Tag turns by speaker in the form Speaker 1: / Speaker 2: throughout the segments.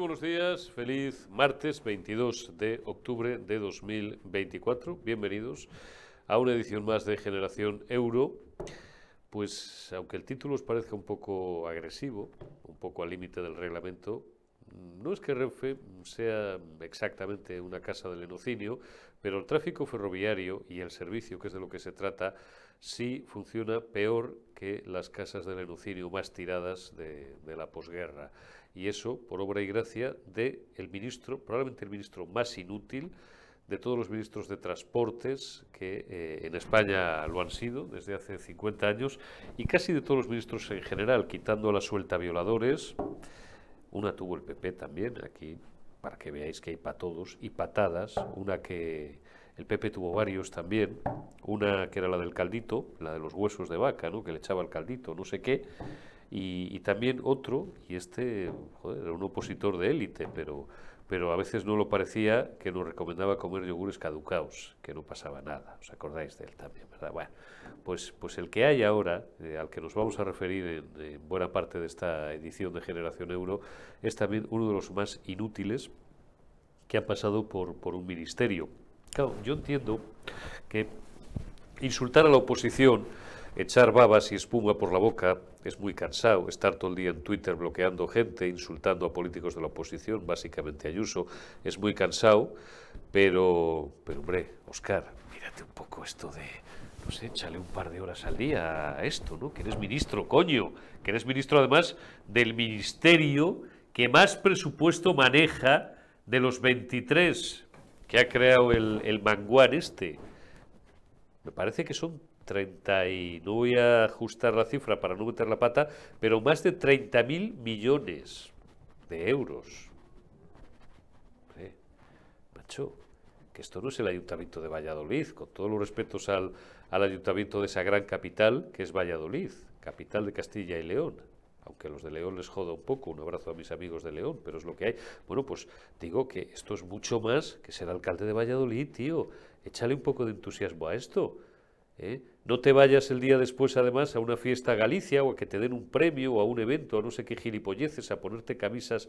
Speaker 1: buenos días, feliz martes 22 de octubre de 2024. Bienvenidos a una edición más de Generación Euro. Pues aunque el título os parezca un poco agresivo, un poco al límite del reglamento, no es que Renfe sea exactamente una casa del lenocinio, pero el tráfico ferroviario y el servicio, que es de lo que se trata, sí funciona peor que las casas del lenocinio más tiradas de la posguerra. Y eso por obra y gracia del ministro, probablemente el ministro más inútil de todos los ministros de transportes que en España lo han sido desde hace 50 años y casi de todos los ministros en general, quitando a la suelta violadores. Una tuvo el PP también, aquí, para que veáis que hay para todos, y patadas. Una que el PP tuvo varios también, una que era la del caldito, la de los huesos de vaca, ¿no?, que le echaba el caldito, no sé qué, y también otro, y este, joder, era un opositor de élite, pero a veces no lo parecía, que nos recomendaba comer yogures caducaos, que no pasaba nada. ¿Os acordáis de él también, verdad? Bueno, pues el que hay ahora, al que nos vamos a referir en buena parte de esta edición de Generación Euro, es también uno de los más inútiles que ha pasado por un ministerio. Claro, yo entiendo que insultar a la oposición, echar babas y espuma por la boca, es muy cansado. Estar todo el día en Twitter bloqueando gente, insultando a políticos de la oposición, básicamente Ayuso, es muy cansado. Pero hombre, Óscar, mírate un poco esto de, no sé, échale un par de horas al día a esto, ¿no? Que eres ministro, coño, que eres ministro además del ministerio que más presupuesto maneja de los 23 que ha creado el manguán este. Me parece que son 30 y... no voy a ajustar la cifra para no meter la pata, pero más de 30.000 millones de euros. Macho, que esto no es el Ayuntamiento de Valladolid, con todos los respetos al Ayuntamiento de esa gran capital que es Valladolid, capital de Castilla y León. Aunque a los de León les joda un poco, un abrazo a mis amigos de León, pero es lo que hay. Bueno, pues digo que esto es mucho más que ser alcalde de Valladolid, tío. Échale un poco de entusiasmo a esto. No te vayas el día después, además, a una fiesta a Galicia o a que te den un premio o a un evento, a no sé qué gilipolleces, a ponerte camisas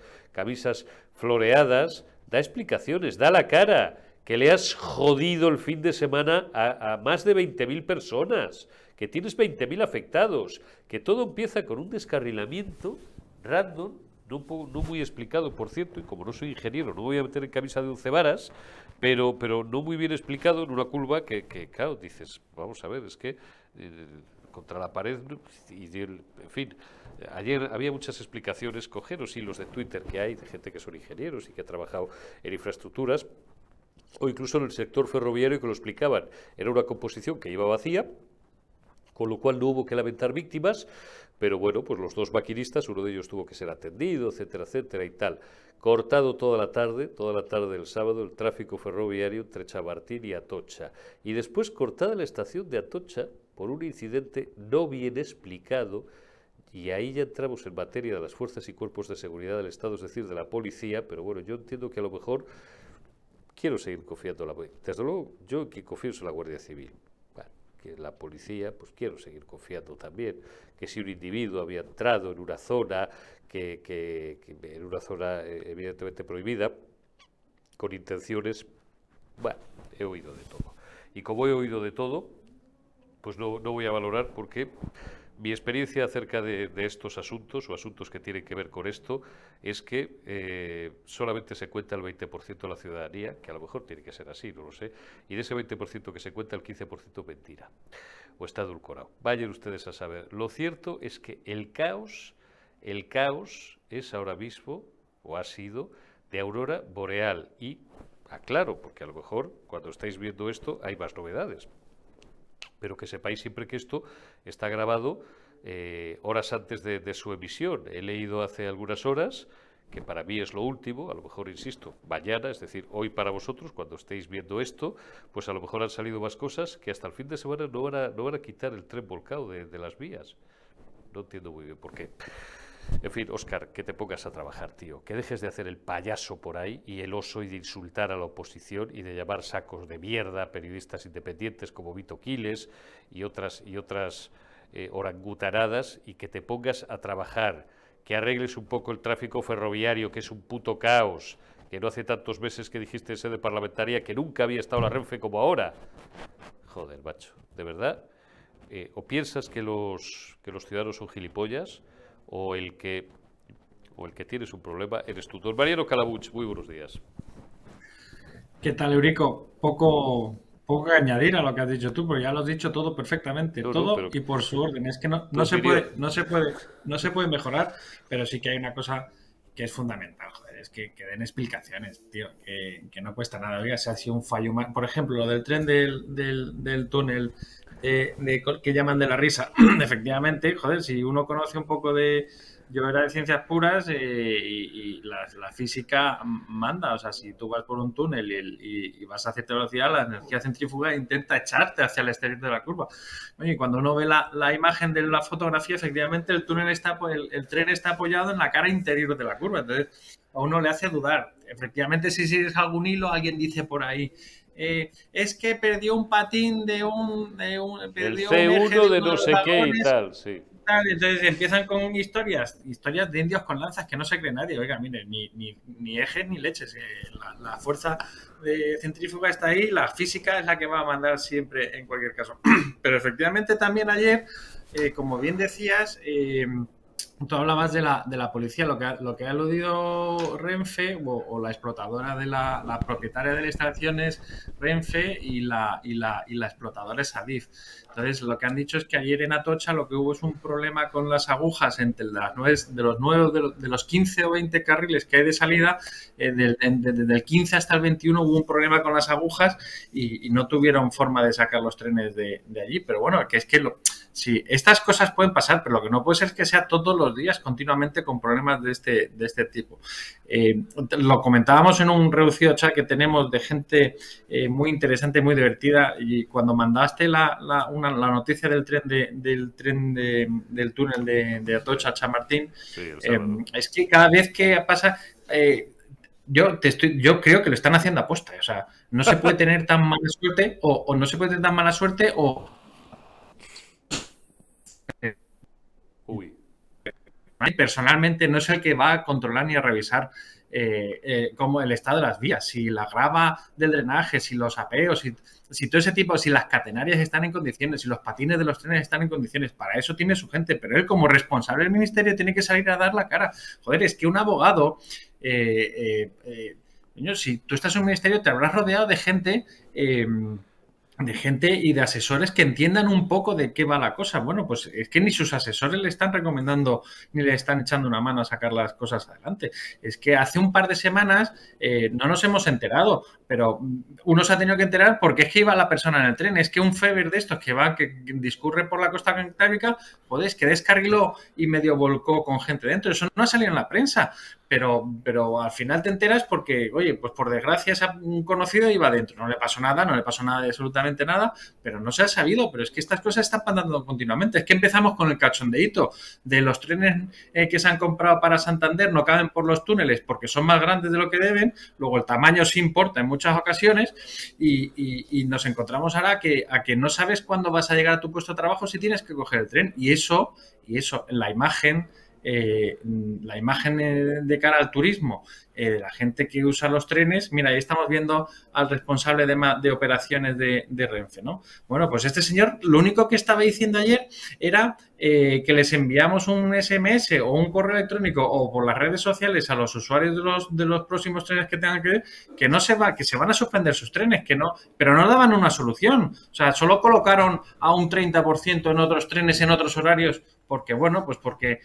Speaker 1: floreadas. Da explicaciones, da la cara, que le has jodido el fin de semana a más de 20.000 personas, que tienes 20.000 afectados, que todo empieza con un descarrilamiento random, no muy explicado, por cierto, y como no soy ingeniero, no me voy a meter en camisa de 11 varas, pero no muy bien explicado en una curva que claro, dices, vamos a ver, es que contra la pared, en fin. Ayer había muchas explicaciones, cogeros hilos de Twitter que hay, de gente que son ingenieros y que ha trabajado en infraestructuras, o incluso en el sector ferroviario, que lo explicaban. Era una composición que iba vacía, con lo cual no hubo que lamentar víctimas, pero bueno, pues los dos maquinistas, uno de ellos tuvo que ser atendido, etcétera, etcétera y tal. Cortado toda la tarde del sábado, el tráfico ferroviario entre Chamartín y Atocha. Y después cortada la estación de Atocha por un incidente no bien explicado, y ahí ya entramos en materia de las fuerzas y cuerpos de seguridad del Estado, es decir, de la policía, pero bueno, yo entiendo que a lo mejor quiero seguir confiando en la policía. Desde luego, yo que confío en la Guardia Civil. Bueno, que la policía, pues quiero seguir confiando también, que si un individuo había entrado en una zona, que en una zona evidentemente prohibida, con intenciones, bueno, he oído de todo. Y como he oído de todo, pues no voy a valorar, porque mi experiencia acerca de estos asuntos o asuntos que tienen que ver con esto es que solamente se cuenta el 20% de la ciudadanía, que a lo mejor tiene que ser así, no lo sé, y de ese 20% que se cuenta, el 15% mentira o está edulcorado. Vayan ustedes a saber. Lo cierto es que el caos es ahora mismo, o ha sido, de aurora boreal. Y aclaro, porque a lo mejor cuando estáis viendo esto hay más novedades. Pero que sepáis siempre que esto está grabado horas antes de su emisión. He leído hace algunas horas, que para mí es lo último, a lo mejor, insisto, mañana, es decir, hoy para vosotros, cuando estéis viendo esto, pues a lo mejor han salido más cosas que hasta el fin de semana no van a quitar el tren volcado de las vías. No entiendo muy bien por qué. En fin, Óscar, que te pongas a trabajar, tío. Que dejes de hacer el payaso por ahí y el oso y de insultar a la oposición y de llamar sacos de mierda a periodistas independientes como Vito Quiles y otras orangutanadas, y que te pongas a trabajar. que arregles un poco el tráfico ferroviario, que es un puto caos, que no hace tantos meses que dijiste en sede parlamentaria que nunca había estado la Renfe como ahora. Joder, macho, de verdad. O piensas que los ciudadanos son gilipollas, o el que tienes un problema eres tú. Don Mariano Calabuch, muy buenos días.
Speaker 2: ¿Qué tal, Eurico? Poco que añadir a lo que has dicho tú, porque ya lo has dicho todo perfectamente,
Speaker 1: No, no,
Speaker 2: todo
Speaker 1: pero
Speaker 2: y por su orden. Es que no
Speaker 1: tu
Speaker 2: se
Speaker 1: opinión.
Speaker 2: puede, no se puede mejorar, pero sí que hay una cosa que es fundamental, joder, es que den explicaciones, tío, que no cuesta nada. Oiga, si ha sido un fallo más. Por ejemplo, lo del tren del túnel que llaman de la risa, efectivamente, joder, si uno conoce un poco de. Yo era de ciencias puras y la física manda. O sea, si tú vas por un túnel y vas a cierta velocidad, la energía centrífuga intenta echarte hacia el exterior de la curva. Oye, y cuando uno ve la imagen de la fotografía, efectivamente el túnel el tren está apoyado en la cara interior de la curva. Entonces, a uno le hace dudar. Efectivamente, si sigues algún hilo, alguien dice por ahí. Es que perdió un patín
Speaker 1: El
Speaker 2: perdió un eje
Speaker 1: C1
Speaker 2: de
Speaker 1: de
Speaker 2: uno
Speaker 1: no
Speaker 2: de los
Speaker 1: sé qué y
Speaker 2: vagones.
Speaker 1: tal, sí.
Speaker 2: Entonces empiezan con historias de indios con lanzas que no se cree nadie. Oiga, mire, ni ejes ni leches. La fuerza centrífuga está ahí, la física es la que va a mandar siempre en cualquier caso. Pero efectivamente también ayer, como bien decías, tú hablabas de la policía, lo que ha aludido Renfe o la explotadora la propietaria de las instalaciones Renfe y la explotadora es Adif. Entonces, lo que han dicho es que ayer en Atocha lo que hubo es un problema con las agujas entre de los 15 o 20 carriles que hay de salida. Desde el 15 hasta el 21 hubo un problema con las agujas y no tuvieron forma de sacar los trenes de allí. Pero bueno, que es que sí, estas cosas pueden pasar, pero lo que no puede ser es que sea todos los días continuamente con problemas de este tipo. Lo comentábamos en un reducido chat que tenemos de gente muy interesante, muy divertida, y cuando mandaste la noticia del del túnel de Atocha a Chamartín,
Speaker 1: Sí, el sábado.
Speaker 2: es que cada vez que pasa... yo creo que lo están haciendo aposta. O sea, no se puede tener tan mala suerte o no se puede tener tan mala suerte o
Speaker 1: Uy.
Speaker 2: personalmente no es el que va a controlar ni a revisar como el estado de las vías, si la grava del drenaje, si los apeos, si todo ese tipo, si las catenarias están en condiciones, si los patines de los trenes están en condiciones. Para eso tiene su gente, pero él como responsable del ministerio tiene que salir a dar la cara. Joder, es que un abogado, si tú estás en un ministerio te habrás rodeado de gente y de asesores que entiendan un poco de qué va la cosa. Bueno, pues es que ni sus asesores le están recomendando ni le están echando una mano a sacar las cosas adelante. Es que hace un par de semanas no nos hemos enterado, pero uno se ha tenido que enterar porque es que iba la persona en el tren. Es que un Feber de estos que discurre por la costa cantábrica, joder, es que descarriló y medio volcó con gente dentro. Eso no ha salido en la prensa. Pero al final te enteras porque, oye, pues por desgracia un conocido iba dentro, no le pasó nada de absolutamente nada, pero no se ha sabido. Pero es que estas cosas están pasando continuamente. Es que empezamos con el cachondeíto de los trenes que se han comprado para Santander no caben por los túneles porque son más grandes de lo que deben, luego el tamaño sí importa en muchas ocasiones y nos encontramos ahora a que no sabes cuándo vas a llegar a tu puesto de trabajo si tienes que coger el tren y eso la imagen de cara al turismo, de la gente que usa los trenes. Mira, ahí estamos viendo al responsable de operaciones de Renfe, ¿no? Bueno, pues este señor lo único que estaba diciendo ayer era que les enviamos un SMS o un correo electrónico o por las redes sociales a los usuarios de los próximos trenes que tengan que ver, que se van a suspender sus trenes, pero no daban una solución. O sea, solo colocaron a un 30% en otros trenes, en otros horarios, porque, bueno, pues porque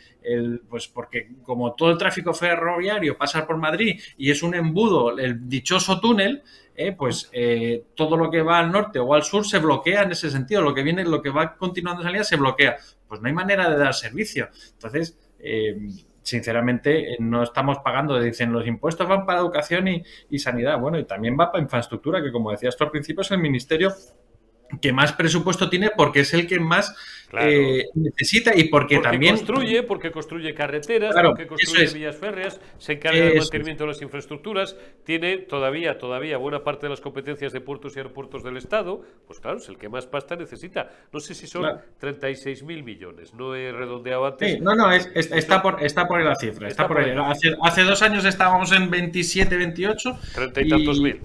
Speaker 2: como todo el tráfico ferroviario pasa por Madrid y es un embudo, el dichoso túnel, todo lo que va al norte o al sur se bloquea en ese sentido. Lo que va continuando en salida se bloquea. Pues no hay manera de dar servicio. Entonces, sinceramente, no estamos pagando. Dicen, los impuestos van para educación y sanidad. Bueno, y también va para infraestructura, que como decías tú al principio, es el ministerio que más presupuesto tiene porque es el que más
Speaker 1: Claro.
Speaker 2: necesita y porque también...
Speaker 1: Porque construye carreteras,
Speaker 2: Claro,
Speaker 1: porque construye vías férreas, se encarga del mantenimiento de las infraestructuras, tiene todavía buena parte de las competencias de puertos y aeropuertos del Estado, pues claro, es el que más pasta necesita. No sé si son 36.000 millones, no he redondeado antes.
Speaker 2: Sí, está por ahí la cifra. Está por ahí. Hace 2 años estábamos en 27, 28.
Speaker 1: 30 y tantos mil.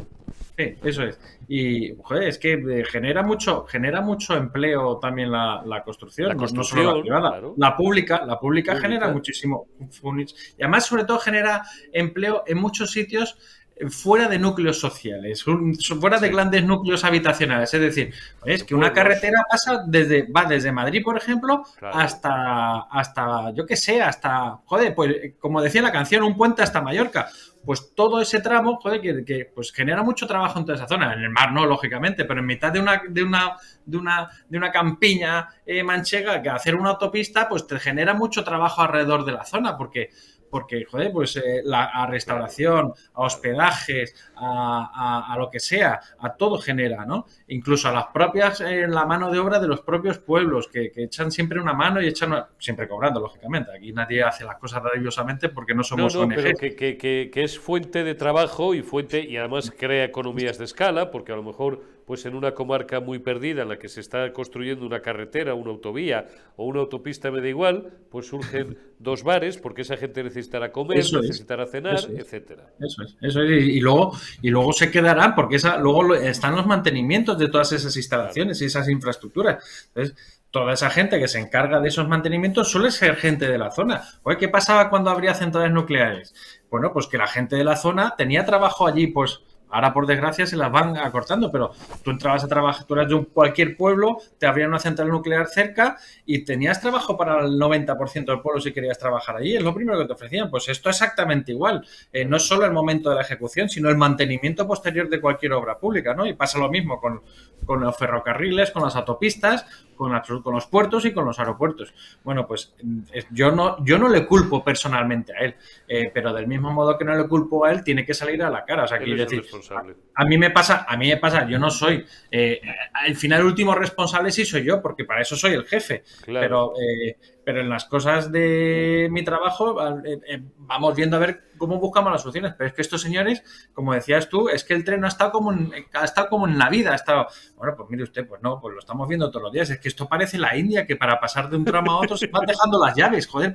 Speaker 2: Sí, eso es. Y, joder, es que genera mucho empleo también la construcción, no solo la privada. Claro. La pública genera muchísimo. Y además, sobre todo, genera empleo en muchos sitios fuera de núcleos sociales, fuera de grandes núcleos habitacionales. Es decir, es que una carretera va desde Madrid, por ejemplo, claro, hasta yo qué sé, joder, pues como decía la canción, un puente hasta Mallorca. Pues todo ese tramo, joder, que pues genera mucho trabajo en toda esa zona. En el mar no, lógicamente, pero en mitad de una campiña manchega, que hacer una autopista, pues te genera mucho trabajo alrededor de la zona, porque joder, pues a restauración, a hospedajes, a lo que sea, a todo genera, ¿no? Incluso a las propias, la mano de obra de los propios pueblos, que echan siempre una mano y siempre cobrando, lógicamente. Aquí nadie hace las cosas maravillosamente porque no somos ONGs.
Speaker 1: Pero que es fuente de trabajo y además crea economías de escala, porque a lo mejor pues en una comarca muy perdida en la que se está construyendo una carretera, una autovía o una autopista, me da igual, pues surgen 2 bares porque esa gente necesitará comer, necesitará cenar, etcétera.
Speaker 2: Eso es. Y luego se quedarán porque luego están los mantenimientos de todas esas instalaciones, claro, y esas infraestructuras. Entonces, toda esa gente que se encarga de esos mantenimientos suele ser gente de la zona. Oye, ¿qué pasaba cuando habría centrales nucleares? Bueno, pues que la gente de la zona tenía trabajo allí, pues ahora por desgracia se las van acortando, pero tú entrabas a trabajar, tú eras de cualquier pueblo, te abrían una central nuclear cerca y tenías trabajo para el 90% del pueblo si querías trabajar allí, es lo primero que te ofrecían. Pues esto es exactamente igual, no es solo el momento de la ejecución, sino el mantenimiento posterior de cualquier obra pública, ¿no? Y pasa lo mismo con los ferrocarriles, con las autopistas, con los puertos y con los aeropuertos. Bueno, pues yo no le culpo personalmente a él, pero del mismo modo que no le culpo a él, tiene que salir a la cara. O sea, quiero decir, a mí me pasa, yo no soy, al final el último responsable sí soy yo, porque para eso soy el jefe, claro, pero en las cosas de mi trabajo vamos viendo a ver cómo buscamos las soluciones. Pero es que estos señores, como decías tú, es que el tren no ha estado como en la vida. Bueno, pues mire usted, pues no, pues lo estamos viendo todos los días. Es que esto parece la India, que para pasar de un tramo a otro se van dejando las llaves, joder,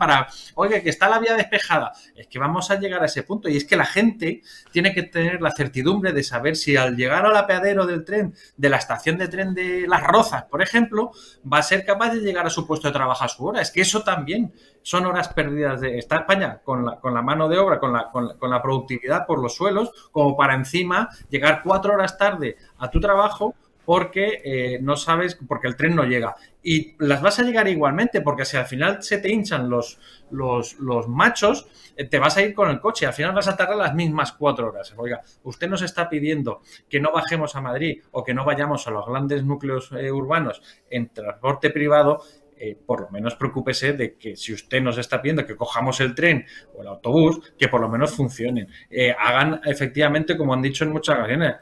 Speaker 2: oiga, que está la vía despejada. Es que vamos a llegar a ese punto. Y es que la gente tiene que tener la certidumbre de saber si al llegar al apeadero del tren, de la estación de tren de Las Rozas, por ejemplo, va a ser capaz de llegar a su puesto de trabajo a su hora. Es que eso también son horas perdidas. Está España con la mano de obra, con la productividad por los suelos, como para encima llegar 4 horas tarde a tu trabajo porque no sabes, porque el tren no llega. Y las vas a llegar igualmente, porque si al final se te hinchan los machos, te vas a ir con el coche, al final vas a tardar las mismas 4 horas. Oiga, usted nos está pidiendo que no bajemos a Madrid o que no vayamos a los grandes núcleos urbanos en transporte privado. Por lo menos preocúpese de que si usted nos está pidiendo que cojamos el tren o el autobús, que por lo menos funcionen. Hagan efectivamente, como han dicho en muchas ocasiones,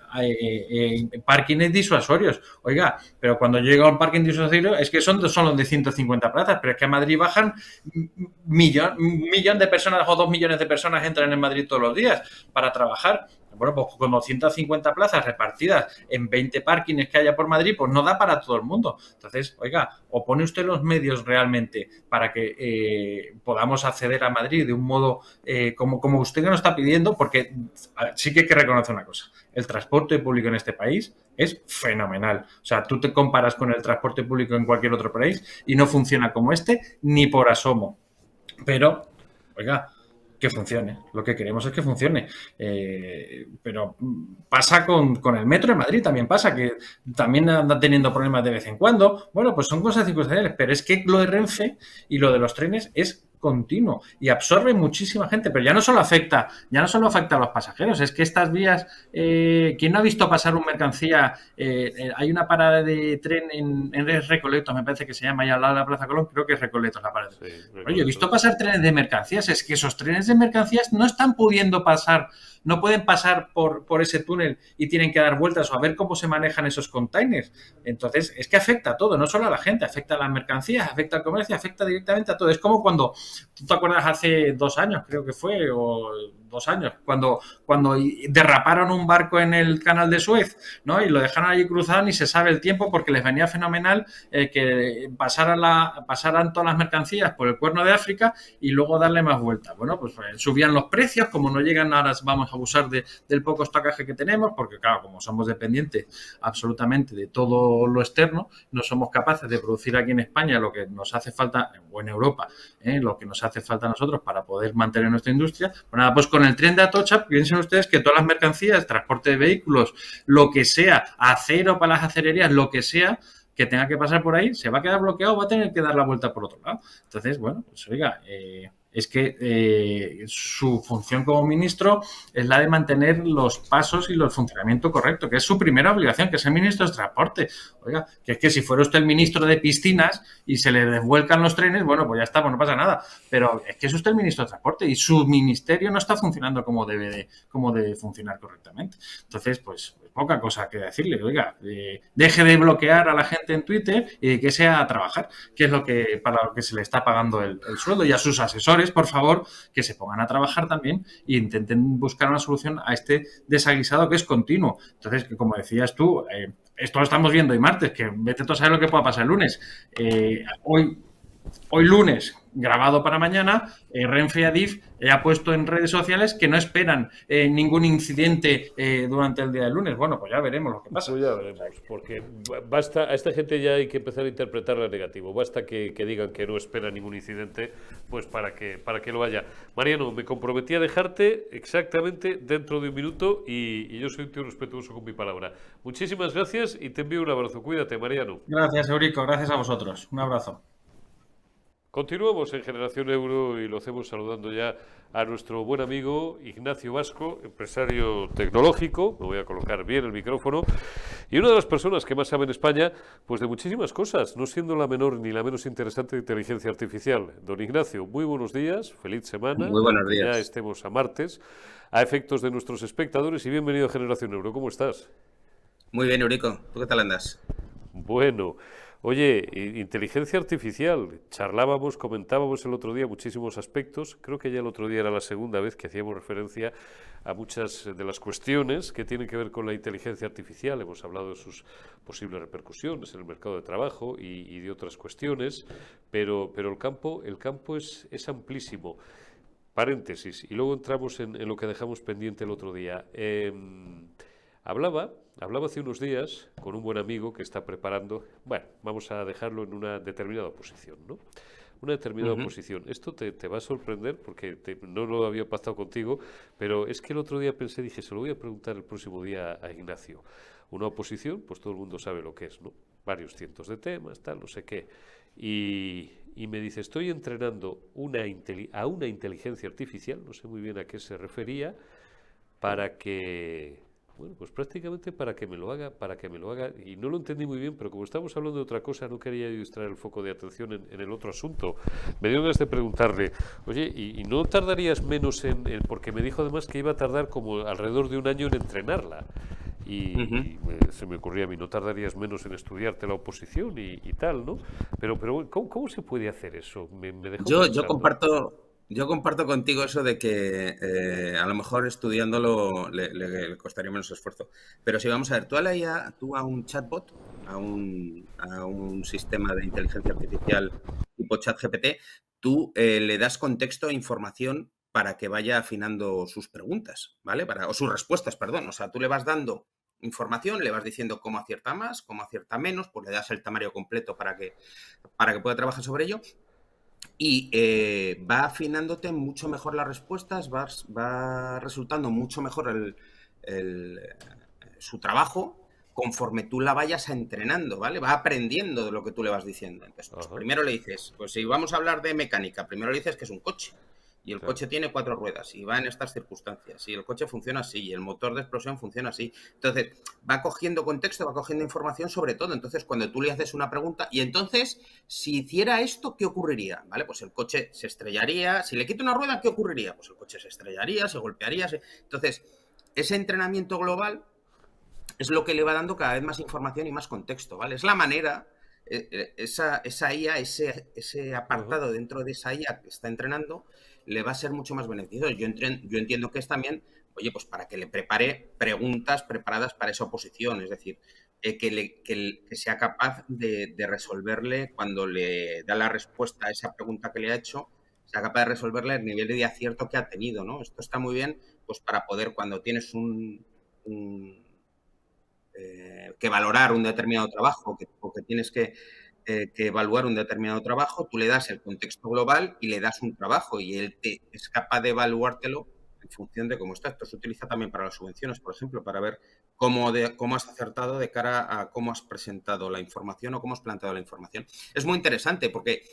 Speaker 2: parkings disuasorios. Oiga, pero cuando llega a un parking disuasorio es que son los de 150 plazas, pero es que a Madrid bajan un millón de personas o 2 millones de personas entran en Madrid todos los días para trabajar. Bueno, pues con 250 plazas repartidas en 20 parkings que haya por Madrid, pues no da para todo el mundo. Entonces, oiga, o pone usted los medios realmente para que podamos acceder a Madrid de un modo como usted nos está pidiendo, porque sí que hay que reconocer una cosa. El transporte público en este país es fenomenal. O sea, tú te comparas con el transporte público en cualquier otro país y no funciona como este ni por asomo. Pero, oiga, que funcione. Lo que queremos es que funcione. Pero pasa con el metro de Madrid, también pasa, que también anda teniendo problemas de vez en cuando. Bueno, pues son cosas circunstanciales, pero es que lo de Renfe y lo de los trenes es continuo y absorbe muchísima gente, pero ya no solo afecta a los pasajeros, es que estas vías, ¿quién no ha visto pasar un mercancía? Hay una parada de tren en Recoletos, me parece que se llama, ahí al lado de la Plaza Colón, creo que es Recoletos la parada. Sí, Oye, he visto pasar trenes de mercancías, es que esos trenes de mercancías no están pudiendo pasar no pueden pasar por ese túnel y tienen que dar vueltas o a ver cómo se manejan esos containers. Entonces, es que afecta a todo, no solo a la gente, afecta a las mercancías, afecta al comercio, afecta directamente a todo. Es como cuando, ¿tú te acuerdas hace 2 años, creo que fue, o 2 años, cuando derraparon un barco en el canal de Suez, ¿no? Y lo dejaron allí cruzado, ni se sabe el tiempo porque les venía fenomenal que pasaran todas las mercancías por el Cuerno de África y luego darle más vueltas. Bueno, pues subían los precios, como no llegan, ahora vamos a abusar del poco estocaje que tenemos, porque claro, como somos dependientes absolutamente de todo lo externo, no somos capaces de producir aquí en España lo que nos hace falta, o en Europa, lo que nos hace falta a nosotros para poder mantener nuestra industria. Pues nada, pues con el tren de Atocha, piensen ustedes que todas las mercancías, transporte de vehículos, lo que sea, acero para las acererías, lo que sea, que tenga que pasar por ahí, se va a quedar bloqueado, va a tener que dar la vuelta por otro lado. Entonces, bueno, pues oiga, es que su función como ministro es la de mantener los pasos y el funcionamiento correcto, que es su primera obligación, que es el ministro de Transporte. Oiga, que es que si fuera usted el ministro de Piscinas y se le desvuelcan los trenes, bueno, pues ya está, pues no pasa nada. Pero es que es usted el ministro de Transporte y su ministerio no está funcionando como debe funcionar correctamente. Entonces, pues poca cosa que decirle. Oiga, deje de bloquear a la gente en Twitter y que sea a trabajar, que es para lo que se le está pagando el sueldo, y a sus asesores, por favor, que se pongan a trabajar también e intenten buscar una solución a este desaguisado que es continuo. Entonces, que como decías tú, esto lo estamos viendo hoy martes, que vete tú a saber lo que pueda pasar el lunes. Hoy lunes, grabado para mañana, Renfe y Adif ha puesto en redes sociales que no esperan ningún incidente durante el día del lunes. Bueno, pues ya veremos lo que pasa.
Speaker 1: Pues ya veremos, porque basta, a esta gente ya hay que empezar a interpretarla negativo. Basta que digan que no esperan ningún incidente, pues para que lo haya. Mariano, me comprometí a dejarte exactamente dentro de un minuto y yo soy un tío respetuoso con mi palabra. Muchísimas gracias y te envío un abrazo. Cuídate, Mariano.
Speaker 2: Gracias, Eurico. Gracias a vosotros. Un abrazo.
Speaker 1: Continuamos en Generación Euro y lo hacemos saludando ya a nuestro buen amigo Ignacio Vasco, empresario tecnológico. Me voy a colocar bien el micrófono. Y una de las personas que más sabe en España, pues de muchísimas cosas, no siendo la menor ni la menos interesante de inteligencia artificial. Don Ignacio, muy buenos días, feliz semana.
Speaker 3: Muy buenos días.
Speaker 1: Ya estemos a martes, a efectos de nuestros espectadores, y bienvenido a Generación Euro. ¿Cómo estás?
Speaker 3: Muy bien, Eurico. ¿Tú qué tal andas?
Speaker 1: Bueno. Oye, inteligencia artificial, charlábamos, comentábamos el otro día muchísimos aspectos. Creo que ya el otro día era la segunda vez que hacíamos referencia a muchas de las cuestiones que tienen que ver con la inteligencia artificial. Hemos hablado de sus posibles repercusiones en el mercado de trabajo y de otras cuestiones, pero el campo es amplísimo. Paréntesis, y luego entramos en lo que dejamos pendiente el otro día. Hablaba hace unos días con un buen amigo que está preparando, bueno, vamos a dejarlo en una determinada posición, ¿no? Una determinada posición. Esto te va a sorprender porque no lo había pactado contigo, pero es que el otro día dije, se lo voy a preguntar el próximo día a Ignacio. Una oposición, pues todo el mundo sabe lo que es, ¿no? Varios cientos de temas, tal, no sé qué. Y me dice, estoy entrenando a una inteligencia artificial, no sé muy bien a qué se refería, para que... Bueno, pues prácticamente para que me lo haga, y no lo entendí muy bien, pero como estamos hablando de otra cosa, no quería yo distraer el foco de atención en el otro asunto. Me dio ganas de preguntarle, oye, ¿y no tardarías menos porque me dijo además que iba a tardar como alrededor de un año en entrenarla? Y se me ocurría a mí, ¿no tardarías menos en estudiarte la oposición y tal, ¿no? Pero ¿cómo se puede hacer eso? Me dejó pensando.
Speaker 3: Yo comparto contigo eso de que a lo mejor estudiándolo le costaría menos esfuerzo. Pero si vamos a ver, tú a un chatbot, a un sistema de inteligencia artificial tipo ChatGPT, tú le das contexto e información para que vaya afinando sus preguntas, ¿vale? O sus respuestas, perdón. O sea, tú le vas dando información, le vas diciendo cómo acierta más, cómo acierta menos, pues le das el temario completo para que pueda trabajar sobre ello. Y va afinándote mucho mejor las respuestas, va resultando mucho mejor su trabajo conforme tú la vayas entrenando, ¿vale? Va aprendiendo de lo que tú le vas diciendo. Entonces, pues, primero le dices, pues si vamos a hablar de mecánica, primero le dices que es un coche. Y el
Speaker 1: Claro.
Speaker 3: coche tiene 4 ruedas y va en estas circunstancias. Y el coche funciona así, y el motor de explosión funciona así. Entonces, va cogiendo contexto, va cogiendo información sobre todo. Entonces, cuando tú le haces una pregunta, y entonces, si hiciera esto, ¿qué ocurriría? ¿Vale? Pues el coche se estrellaría. Si le quito una rueda, ¿qué ocurriría? Pues el coche se estrellaría, se golpearía. Entonces, ese entrenamiento global es lo que le va dando cada vez más información y más contexto, ¿vale? Es la manera, esa IA, ese apartado dentro de esa IA que está entrenando, le va a ser mucho más beneficioso. Yo entiendo que es también, oye, pues para que le prepare preguntas preparadas para esa oposición, es decir, que sea capaz de resolverle cuando le da la respuesta a esa pregunta que le ha hecho, sea capaz de resolverle el nivel de acierto que ha tenido, ¿no? Esto está muy bien, pues para poder, cuando tienes que valorar un determinado trabajo o que tienes que evaluar un determinado trabajo, tú le das el contexto global y le das un trabajo y él es capaz de evaluártelo en función de cómo está. Esto se utiliza también para las subvenciones, por ejemplo, para ver cómo has acertado de cara a cómo has presentado la información o cómo has planteado la información. Es muy interesante porque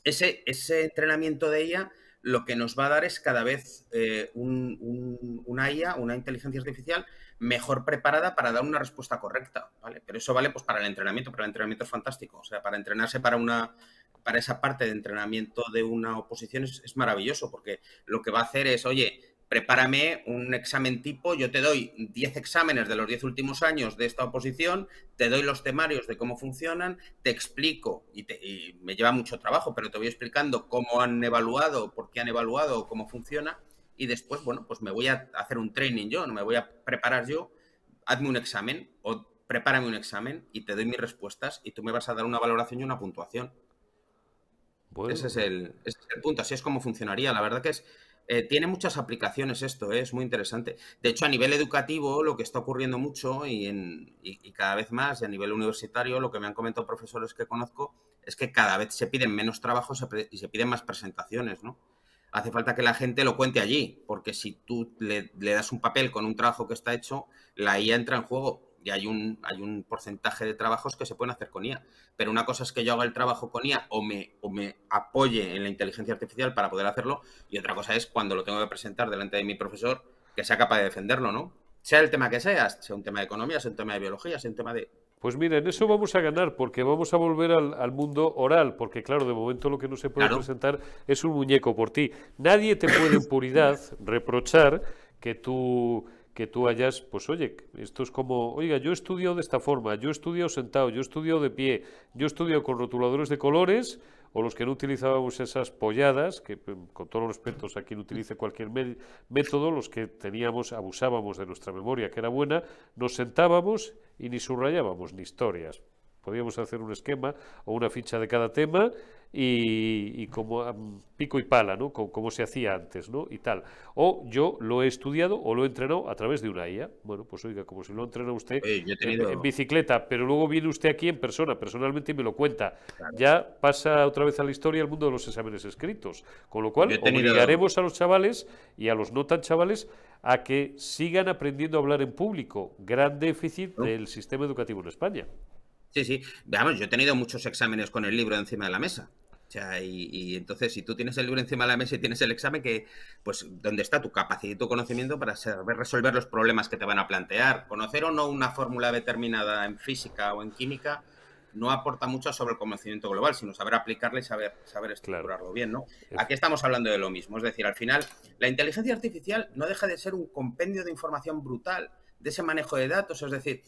Speaker 3: ese entrenamiento de ella lo que nos va a dar es cada vez una IA, una inteligencia artificial mejor preparada para dar una respuesta correcta, ¿vale? Pero eso vale pues para el entrenamiento es fantástico. O sea, para entrenarse para esa parte de entrenamiento de una oposición es maravilloso, porque lo que va a hacer es, oye, prepárame un examen tipo, yo te doy 10 exámenes de los 10 últimos años de esta oposición, te doy los temarios de cómo funcionan, te explico, y me lleva mucho trabajo, pero te voy explicando cómo han evaluado, por qué han evaluado, cómo funciona, y después, bueno, pues me voy a hacer un training yo, no me voy a preparar yo, hazme un examen o prepárame un examen y te doy mis respuestas y tú me vas a dar una valoración y una puntuación.
Speaker 1: Bueno,
Speaker 3: ese es el punto, así es como funcionaría. La verdad que tiene muchas aplicaciones esto, es muy interesante. De hecho, a nivel educativo, lo que está ocurriendo mucho y cada vez más, y a nivel universitario, lo que me han comentado profesores que conozco, es que cada vez se piden menos trabajos y se piden más presentaciones, ¿no? Hace falta que la gente lo cuente allí, porque si tú le das un papel con un trabajo que está hecho, la IA entra en juego y hay un porcentaje de trabajos que se pueden hacer con IA. Pero una cosa es que yo haga el trabajo con IA o me apoye en la inteligencia artificial para poder hacerlo, y otra cosa es cuando lo tengo que presentar delante de mi profesor, que sea capaz de defenderlo, ¿no? Sea el tema que sea un tema de economía, sea un tema de biología, sea un tema de...
Speaker 1: pues mira, en eso vamos a ganar, porque vamos a volver al mundo oral, porque claro, de momento lo que no se puede presentar es un muñeco por ti. Nadie te puede en puridad reprochar que tú hayas, pues oye, esto es como, oiga, yo he estudiado de esta forma, yo he estudiado sentado, yo he estudiado de pie, yo he estudiado con rotuladores de colores, o los que no utilizábamos esas polladas, que con todos los respetos a quien utilice cualquier método, los que abusábamos de nuestra memoria, que era buena, nos sentábamos y ni subrayábamos ni historias. Podíamos hacer un esquema o una ficha de cada tema y como pico y pala, ¿no? Como se hacía antes, ¿no? Y tal. O yo lo he estudiado o lo he entrenado a través de una IA. Bueno, pues oiga, como si lo ha entrenado usted en bicicleta, pero luego viene usted aquí en persona, personalmente, y me lo cuenta. Claro. Ya pasa otra vez a la historia el mundo de los exámenes escritos. Con lo cual, obligaremos a los chavales y a los no tan chavales a que sigan aprendiendo a hablar en público. Gran déficit del sistema educativo en España.
Speaker 3: Sí, sí. Veamos, yo he tenido muchos exámenes con el libro encima de la mesa. O sea, y entonces, si tú tienes el libro encima de la mesa y tienes el examen, pues, ¿dónde está tu capacidad y tu conocimiento para saber resolver los problemas que te van a plantear? Conocer o no una fórmula determinada en física o en química no aporta mucho sobre el conocimiento global, sino saber aplicarla y saber estructurarlo bien, ¿no? Aquí estamos hablando de lo mismo. Es decir, al final, la inteligencia artificial no deja de ser un compendio de información brutal, de ese manejo de datos. Es decir,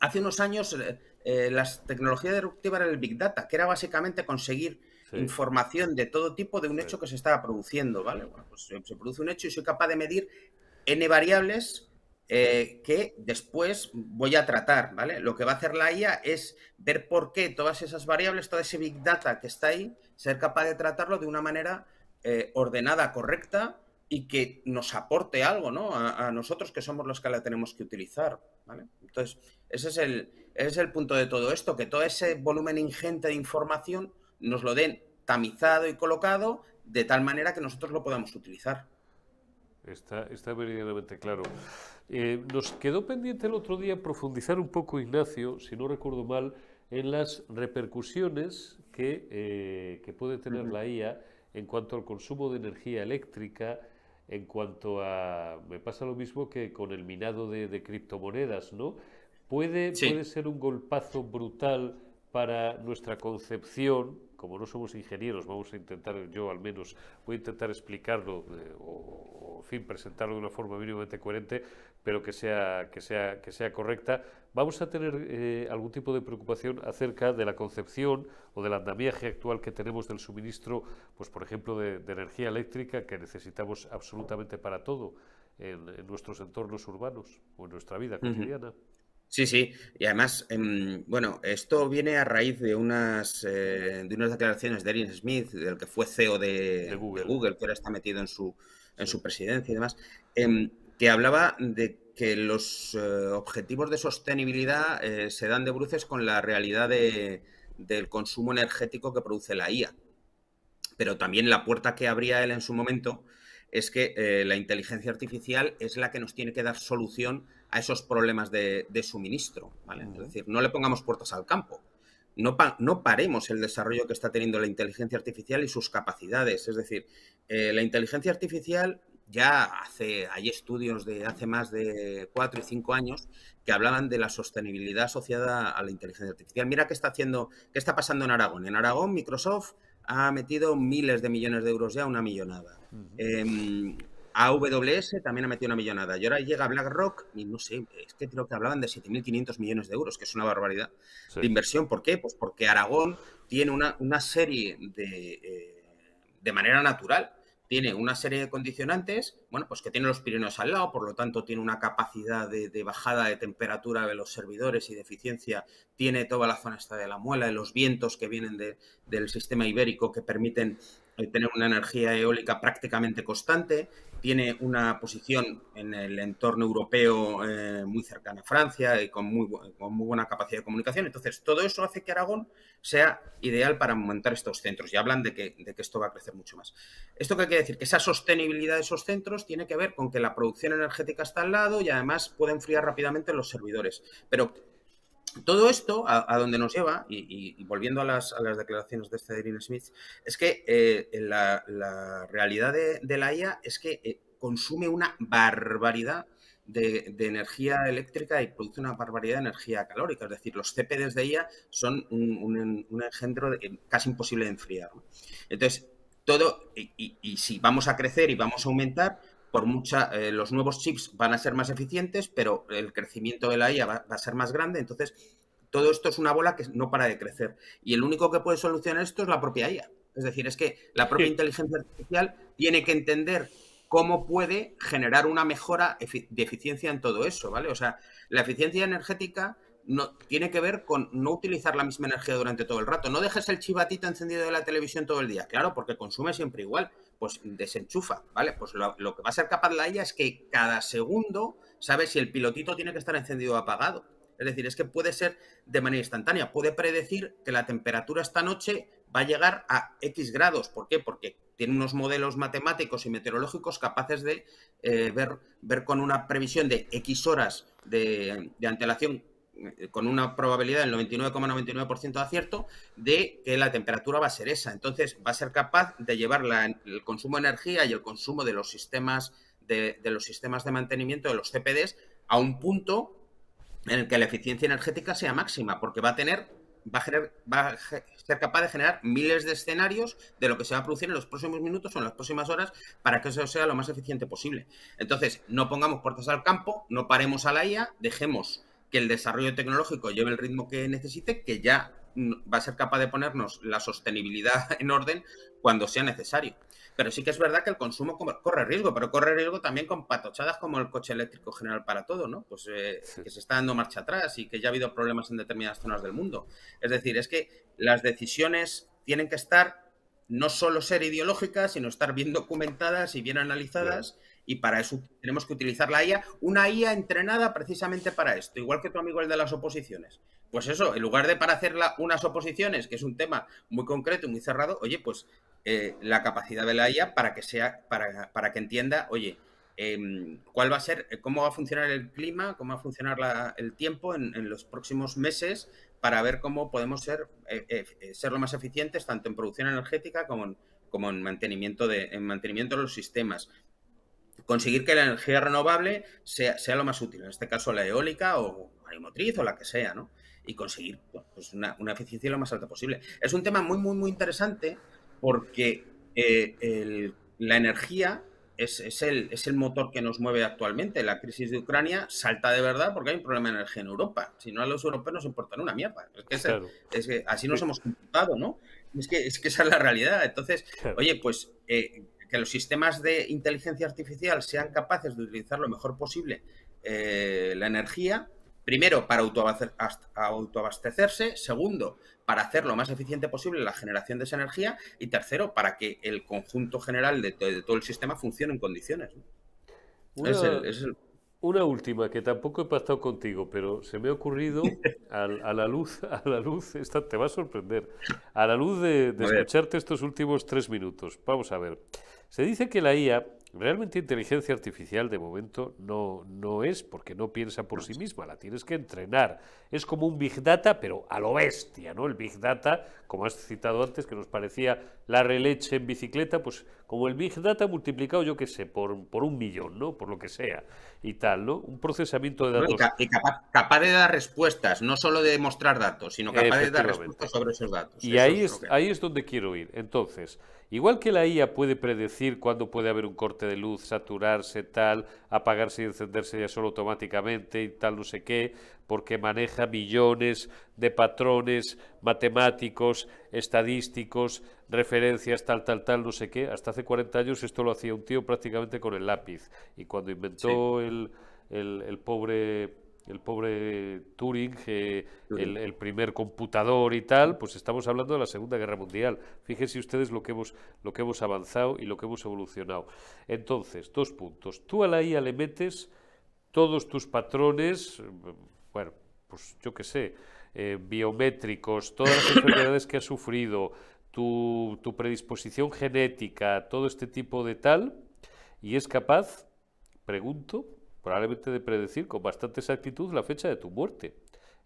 Speaker 3: hace unos años las tecnologías disruptivas era el Big Data, que era básicamente conseguir información de todo tipo de un hecho que se estaba produciendo, ¿vale? Bueno, pues se produce un hecho y soy capaz de medir N variables que después voy a tratar, ¿vale? Lo que va a hacer la IA es ver por qué todas esas variables, todo ese Big Data que está ahí, ser capaz de tratarlo de una manera ordenada, correcta, y que nos aporte algo, ¿no? A nosotros, que somos los que la tenemos que utilizar, ¿vale? Entonces, ese es el punto de todo esto, que todo ese volumen ingente de información nos lo den tamizado y colocado de tal manera que nosotros lo podamos utilizar.
Speaker 1: Está meridianamente claro. Nos quedó pendiente el otro día profundizar un poco, Ignacio, si no recuerdo mal, en las repercusiones que puede tener la IA en cuanto al consumo de energía eléctrica, en cuanto a... Me pasa lo mismo que con el minado de criptomonedas, ¿no? Puede
Speaker 3: Sí.
Speaker 1: ser un golpazo brutal para nuestra concepción. Como no somos ingenieros, vamos a intentar, yo al menos voy a intentar explicarlo o, en fin, presentarlo de una forma mínimamente coherente, pero que sea correcta. Vamos a tener algún tipo de preocupación acerca de la concepción o del andamiaje actual que tenemos del suministro, pues por ejemplo, de energía eléctrica que necesitamos absolutamente para todo en nuestros entornos urbanos o en nuestra vida
Speaker 3: Ujú.
Speaker 1: cotidiana.
Speaker 3: Sí, sí, y además, bueno, esto viene a raíz de unas declaraciones de Eric Smith, del que fue CEO
Speaker 1: De
Speaker 3: de
Speaker 1: Google,
Speaker 3: Google, que ahora está metido en
Speaker 1: sí.
Speaker 3: su presidencia y demás, que hablaba de que los objetivos de sostenibilidad se dan de bruces con la realidad del consumo energético que produce la IA. Pero también la puerta que abría él en su momento es que la inteligencia artificial es la que nos tiene que dar solución a esos problemas de suministro, ¿vale? Es decir, no le pongamos puertas al campo. No paremos el desarrollo que está teniendo la inteligencia artificial y sus capacidades. Es decir, la inteligencia artificial hay estudios de hace más de 4 y 5 años que hablaban de la sostenibilidad asociada a la inteligencia artificial. Mira qué está pasando en Aragón. En Aragón, Microsoft ha metido miles de millones de euros ya, una millonada. AWS también ha metido una millonada. Y ahora llega BlackRock y no sé, es que creo que hablaban de 7.500 millones de euros, que es una barbaridad
Speaker 1: Sí.
Speaker 3: de inversión. ¿Por qué? Pues porque Aragón tiene una serie de manera natural, tiene una serie de condicionantes, bueno, pues que tiene los Pirineos al lado, por lo tanto tiene una capacidad de bajada de temperatura de los servidores y de eficiencia, tiene toda la zona esta de la Muela, de los vientos que vienen del sistema ibérico que permiten tener una energía eólica prácticamente constante, tiene una posición en el entorno europeo muy cercana a Francia y con muy buena capacidad de comunicación. Entonces, todo eso hace que Aragón sea ideal para montar estos centros y hablan de que esto va a crecer mucho más. ¿Esto qué quiere decir? Que esa sostenibilidad de esos centros tiene que ver con que la producción energética está al lado y además puede enfriar rápidamente los servidores. Pero todo esto, a donde nos lleva, y volviendo a las declaraciones de Eric Smith, es que la realidad de la IA es que consume una barbaridad de energía eléctrica y produce una barbaridad de energía calórica. Es decir, los CPDs de IA son un engendro casi imposible de enfriar, ¿no? Entonces, y si vamos a crecer y vamos a aumentar, los nuevos chips van a ser más eficientes, pero el crecimiento de la IA va a ser más grande. Entonces, todo esto es una bola que no para de crecer. Y el único que puede solucionar esto es la propia IA. Es decir, es que la propia inteligencia artificial tiene que entender cómo puede generar una mejora de eficiencia en todo eso, ¿vale? O sea, la eficiencia energética tiene que ver con no utilizar la misma energía durante todo el rato. No dejes el chivatito encendido de la televisión todo el día, claro, porque consume siempre igual. Pues desenchufa, ¿vale? Pues lo que va a ser capaz la IA es que cada segundo sabe si el pilotito tiene que estar encendido o apagado. Es decir, es que puede ser de manera instantánea. Puede predecir que la temperatura esta noche va a llegar a X grados. ¿Por qué? Porque tiene unos modelos matemáticos y meteorológicos capaces de ver con una previsión de X horas de antelación, con una probabilidad del 99,99% de acierto de que la temperatura va a ser esa. Entonces va a ser capaz de llevar el consumo de energía y el consumo de los sistemas de mantenimiento de los CPDs a un punto en el que la eficiencia energética sea máxima, porque va a ser capaz de generar miles de escenarios de lo que se va a producir en los próximos minutos o en las próximas horas para que eso sea lo más eficiente posible. Entonces, no pongamos puertas al campo, no paremos a la IA, dejemos que el desarrollo tecnológico lleve el ritmo que necesite, que ya va a ser capaz de ponernos la sostenibilidad en orden cuando sea necesario. Pero sí que es verdad que el consumo corre riesgo, pero corre riesgo también con patochadas como el coche eléctrico general para todo, ¿no? Pues que se está dando marcha atrás y que ya ha habido problemas en determinadas zonas del mundo. Es decir, es que las decisiones tienen que estar, no solo ser ideológicas, sino estar bien documentadas y bien analizadas. Claro. Y para eso tenemos que utilizar la IA, una IA entrenada precisamente para esto, igual que tu amigo el de las oposiciones. Pues eso, en lugar de para hacer unas oposiciones, que es un tema muy concreto y muy cerrado, oye, pues la capacidad de la IA para que entienda, oye, cuál va a ser, cómo va a funcionar el clima, cómo va a funcionar el tiempo en los próximos meses, para ver cómo podemos ser lo más eficientes tanto en producción energética como como en mantenimiento de los sistemas. Conseguir que la energía renovable sea lo más útil, en este caso la eólica o maremotriz o la que sea, ¿no? Y conseguir pues una eficiencia lo más alta posible. Es un tema muy, muy, muy interesante porque la energía es el motor que nos mueve actualmente. La crisis de Ucrania salta de verdad porque hay un problema de energía en Europa. Si no, a los europeos nos importan una mierda. Es que así nos hemos comportado, ¿no? Es que esa es la realidad. Entonces, oye, pues que los sistemas de inteligencia artificial sean capaces de utilizar lo mejor posible la energía, primero, para autoabastecerse, segundo, para hacer lo más eficiente posible la generación de esa energía y tercero, para que el conjunto general de todo el sistema funcione en condiciones, ¿no?
Speaker 1: Una última, que tampoco he pactado contigo, pero se me ha ocurrido a la luz, esta te va a sorprender, a la luz de escucharte estos últimos 3 minutos. Vamos a ver. Se dice que la IA, realmente inteligencia artificial de momento no es, porque no piensa por sí misma, la tienes que entrenar. Es como un Big Data, pero a lo bestia, ¿no? El Big Data, como has citado antes, que nos parecía la releche en bicicleta, pues como el Big Data multiplicado, yo qué sé, por 1.000.000, ¿no? Por lo que sea, y tal, ¿no? Un procesamiento de datos.
Speaker 3: Y capaz de dar respuestas, no solo de mostrar datos, sino capaz de dar respuestas sobre esos datos.
Speaker 1: Y ahí es donde quiero ir. Entonces, igual que la IA puede predecir cuándo puede haber un corte de luz, saturarse, tal, apagarse y encenderse ya solo automáticamente y tal, no sé qué, porque maneja millones de patrones matemáticos, estadísticos, referencias, tal, no sé qué. Hasta hace 40 años esto lo hacía un tío prácticamente con el lápiz. Y cuando inventó el pobre Turing, el primer computador y tal, pues estamos hablando de la Segunda Guerra Mundial. Fíjense ustedes lo que hemos avanzado y lo que hemos evolucionado. Entonces, 2 puntos. Tú a la IA le metes todos tus patrones, bueno, pues yo qué sé, biométricos, todas las enfermedades que has sufrido, tu predisposición genética, todo este tipo de tal, y es capaz, pregunto, probablemente de predecir con bastante exactitud la fecha de tu muerte,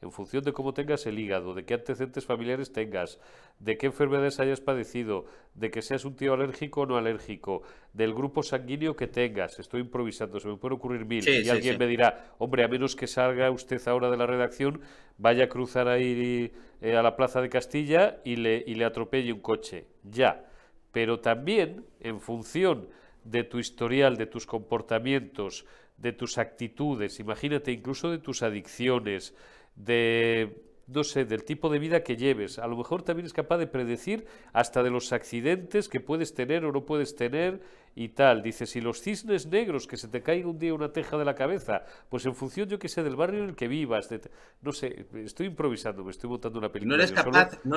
Speaker 1: en función de cómo tengas el hígado, de qué antecedentes familiares tengas, de qué enfermedades hayas padecido, de que seas un tío alérgico o no alérgico, del grupo sanguíneo que tengas. Estoy improvisando, se me pueden ocurrir 1000. Y alguien me dirá, hombre, a menos que salga usted ahora de la redacción, vaya a cruzar ahí a la Plaza de Castilla y le atropelle un coche. Ya, pero también en función de tu historial, de tus comportamientos, de tus actitudes, imagínate, incluso de tus adicciones, no sé, del tipo de vida que lleves. A lo mejor también es capaz de predecir hasta de los accidentes que puedes tener o no puedes tener y tal. Dice, si los cisnes negros, que se te caiga un día una teja de la cabeza, pues en función, yo qué sé, del barrio en el que vivas. No sé, estoy improvisando, me estoy montando una película.
Speaker 3: No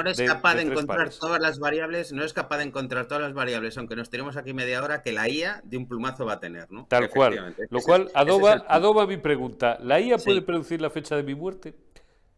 Speaker 3: eres capaz de encontrar todas las variables, aunque nos tenemos aquí media hora, que la IA de un plumazo va a tener, ¿no?
Speaker 1: Tal cual. Lo cual adoba mi pregunta. ¿La IA puede predecir la fecha de mi muerte?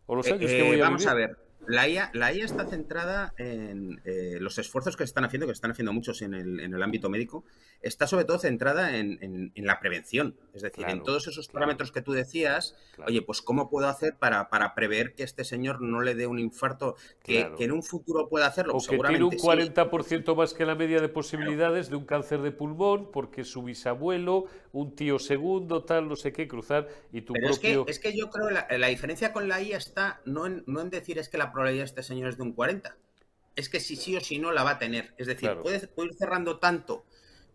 Speaker 1: ¿O los años que voy a
Speaker 3: vamos
Speaker 1: vivir?
Speaker 3: A ver, la IA está centrada en los esfuerzos que están haciendo muchos en el ámbito médico, está sobre todo centrada en la prevención. Es decir, en todos esos parámetros que tú decías, oye, pues ¿cómo puedo hacer para prever que este señor no le dé un infarto que en un futuro pueda hacerlo?
Speaker 1: O que tiene un 40% más que la media de posibilidades de un cáncer de pulmón, porque su bisabuelo, un tío segundo, tal, no sé qué, cruzar y tu propio...
Speaker 3: Es que yo creo que la diferencia con la IA está no en decir es que la probabilidad de este señor es de un 40. Es que si sí o si no la va a tener. Es decir, puede ir cerrando tanto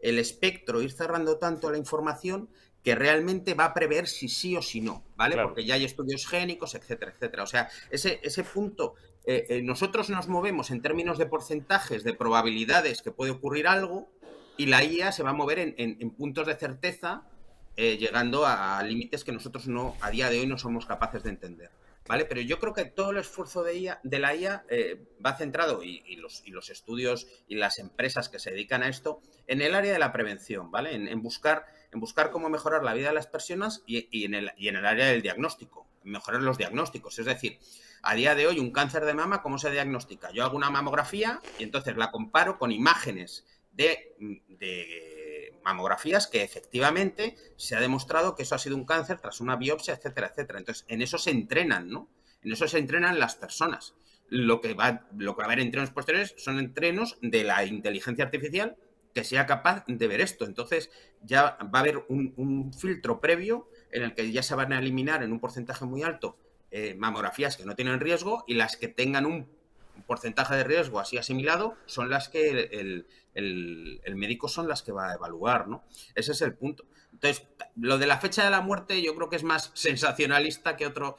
Speaker 3: el espectro, ir cerrando tanto la información que realmente va a prever si sí o si no, ¿vale? Porque ya hay estudios génicos, etcétera, etcétera. O sea, ese punto, nosotros nos movemos en términos de porcentajes, de probabilidades que puede ocurrir algo, y la IA se va a mover en puntos de certeza, llegando a límites que nosotros a día de hoy no somos capaces de entender. ¿Vale? Pero yo creo que todo el esfuerzo de la IA va centrado, y los estudios y las empresas que se dedican a esto, en el área de la prevención, ¿vale? En buscar cómo mejorar la vida de las personas y en el área del diagnóstico, mejorar los diagnósticos. Es decir, a día de hoy un cáncer de mama, ¿cómo se diagnostica? Yo hago una mamografía y entonces la comparo con imágenes de mamografías que efectivamente se ha demostrado que eso ha sido un cáncer tras una biopsia, etcétera, etcétera. Entonces, en eso se entrenan, ¿no? En eso se entrenan las personas. lo que va a haber entrenos posteriores son entrenos de la inteligencia artificial que sea capaz de ver esto. Entonces ya va a haber un filtro previo en el que ya se van a eliminar en un porcentaje muy alto mamografías que no tienen riesgo, y las que tengan un porcentaje de riesgo así asimilado son las que el médico son las que va a evaluar, ¿no? Ese es el punto. Entonces, lo de la fecha de la muerte yo creo que es más sensacionalista que otro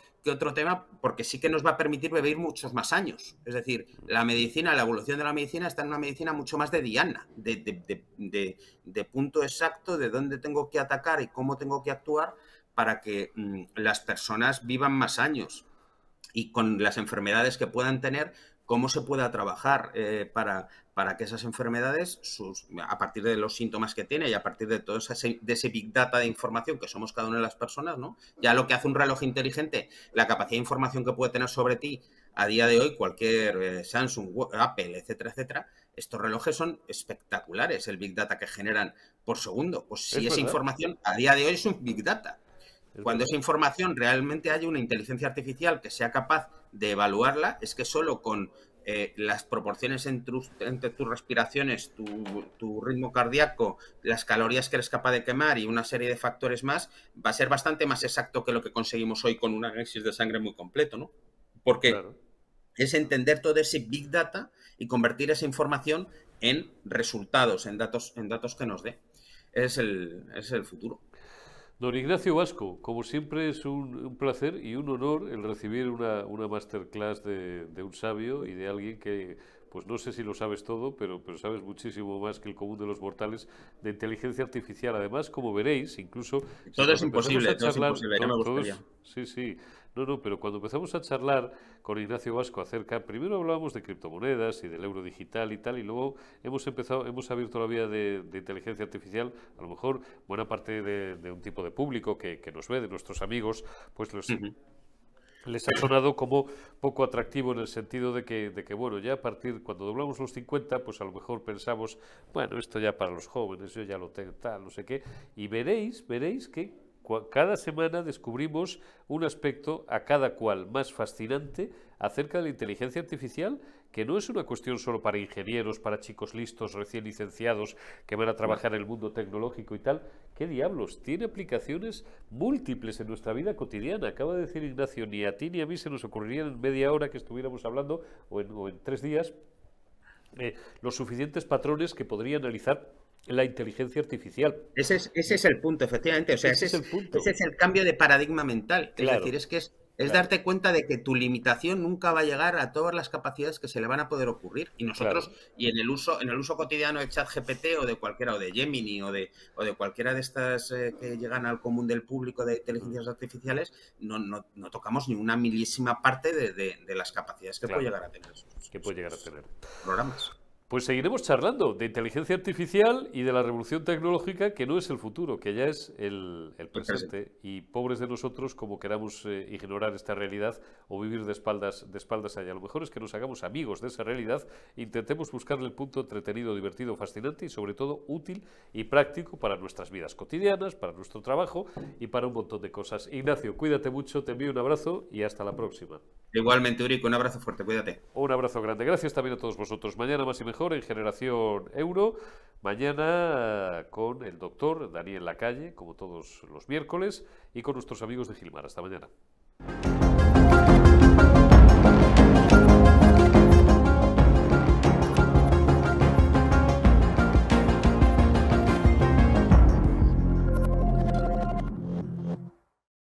Speaker 3: tema, porque sí que nos va a permitir vivir muchos más años. Es decir, la medicina, la evolución de la medicina está en una medicina mucho más de diana, de punto exacto de dónde tengo que atacar y cómo tengo que actuar para que las personas vivan más años, y con las enfermedades que puedan tener, cómo se pueda trabajar para que esas enfermedades, a partir de los síntomas que tiene y a partir de todo ese big data de información que somos cada una de las personas, ¿no? Ya lo que hace un reloj inteligente, la capacidad de información que puede tener sobre ti a día de hoy cualquier Samsung, Apple, etcétera, etcétera, estos relojes son espectaculares, el big data que generan por segundo. Pues si esa información a día de hoy es un big data. Cuando esa información realmente haya una inteligencia artificial que sea capaz de evaluarla, es que solo con las proporciones entre tus respiraciones, tu ritmo cardíaco, las calorías que eres capaz de quemar y una serie de factores más, va a ser bastante más exacto que lo que conseguimos hoy con un análisis de sangre muy completo, ¿no? Porque es entender todo ese big data y convertir esa información en resultados, en datos que nos dé. Es el futuro.
Speaker 1: Don Ignacio Vasco, como siempre es un placer y un honor el recibir una masterclass de un sabio y de alguien que, pues no sé si lo sabes todo, pero sabes muchísimo más que el común de los mortales de inteligencia artificial. Además, como veréis, incluso...
Speaker 3: Todo es imposible, todo es imposible, ya me gustaría.
Speaker 1: Sí. No, pero cuando empezamos a charlar con Ignacio Vasco acerca, primero hablábamos de criptomonedas y del euro digital y tal, y luego hemos abierto la vía de inteligencia artificial. A lo mejor buena parte de un tipo de público que nos ve, de nuestros amigos, pues les ha sonado como poco atractivo, en el sentido de que, bueno, ya a partir, cuando doblamos los 50, pues a lo mejor pensamos, bueno, esto ya para los jóvenes, yo ya lo tengo, tal, no sé qué, y veréis que cada semana descubrimos un aspecto a cada cual más fascinante acerca de la inteligencia artificial, que no es una cuestión solo para ingenieros, para chicos listos, recién licenciados, que van a trabajar en el mundo tecnológico y tal. ¿Qué diablos? Tiene aplicaciones múltiples en nuestra vida cotidiana. Acaba de decir Ignacio, ni a ti ni a mí se nos ocurrirían en media hora que estuviéramos hablando, o en 3 días, los suficientes patrones que podría analizar la inteligencia artificial.
Speaker 3: Ese es el punto, efectivamente. O sea, ese es el cambio de paradigma mental. Claro. Es decir, es darte cuenta de que tu limitación nunca va a llegar a todas las capacidades que se le van a poder ocurrir. Y nosotros, y en el uso cotidiano de ChatGPT o de cualquiera, o de Gemini o de cualquiera de estas que llegan al común del público de inteligencias artificiales, no tocamos ni una milésima parte de las capacidades que puede llegar a tener. Programas.
Speaker 1: Pues seguiremos charlando de inteligencia artificial y de la revolución tecnológica, que no es el futuro, que ya es el presente. Y pobres de nosotros como queramos ignorar esta realidad o vivir de espaldas allá. Lo mejor es que nos hagamos amigos de esa realidad, intentemos buscarle el punto entretenido, divertido, fascinante y sobre todo útil y práctico para nuestras vidas cotidianas, para nuestro trabajo y para un montón de cosas. Ignacio, cuídate mucho, te envío un abrazo y hasta la próxima.
Speaker 3: Igualmente, Eurico, un abrazo fuerte, cuídate.
Speaker 1: Un abrazo grande. Gracias también a todos vosotros. Mañana más y mejor en Generación Euro. Mañana con el doctor Daniel Lacalle, como todos los miércoles, y con nuestros amigos de Gilmar. Hasta mañana.